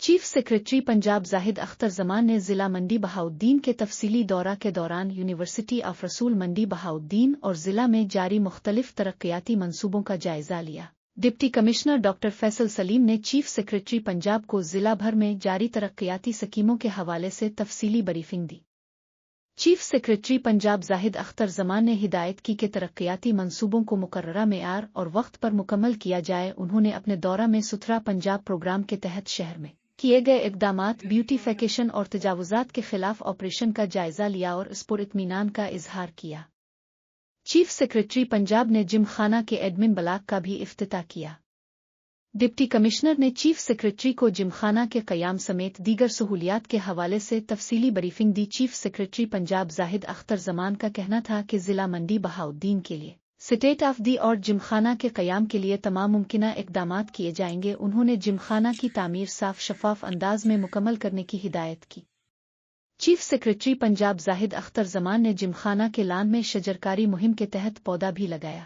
Chief secretary Punjab زاہد اختر زمان نے ضلع منڈی بہاؤالدین کے تفصیلی دورہ کے دوران یونیورسٹی آف رسول منڈی بہاؤالدین اور ضلع میں جاری مختلف ترقیاتی منصوبوں کا جائزہ لیا۔ ڈپٹی کمشنر ڈاکٹر فیصل سلیم نے چیف سیکریٹری پنجاب کو ضلع بھر میں جاری ترقیاتی اسکیموں کے حوالے سے تفصیلی بریفنگ دی۔ چیف سیکریٹری پنجاب زاہد اختر زمان نے ہدایت کی کہ ترقیاتی منصوبوں کو مقررہ معیار اور وقت پر مکمل کیا جائے۔ انہوں نے اپنے دورہ میں ستھرا پنجاب پروگرام کے تحت شہر میں کیے گئے اقدامات، بیوٹیفیکیشن اور تجاوزات کے خلاف آپریشن کا جائزہ لیا اور اس پر اطمینان کا اظہار کیا۔ چیف سیکریٹری پنجاب نے جم خانہ کے ایڈمن بلاک کا بھی افتتاح کیا۔ ڈپٹی کمشنر نے چیف سیکریٹری کو جم خانہ کے قیام سمیت دیگر سہولیات کے حوالے سے تفصیلی بریفنگ دی۔ چیف سیکریٹری پنجاب زاہد اختر زمان کا کہنا تھا کہ ضلع منڈی بہاؤالدین کے لیے اسٹیٹ آف دی اور جم خانہ کے قیام کے لیے تمام ممکنہ اقدامات کیے جائیں گے۔ انہوں نے جم خانہ کی تعمیر صاف شفاف انداز میں مکمل کرنے کی ہدایت کی۔ چیف سیکریٹری پنجاب زاہد اختر زمان نے جم خانہ کے لان میں شجرکاری مہم کے تحت پودا بھی لگایا۔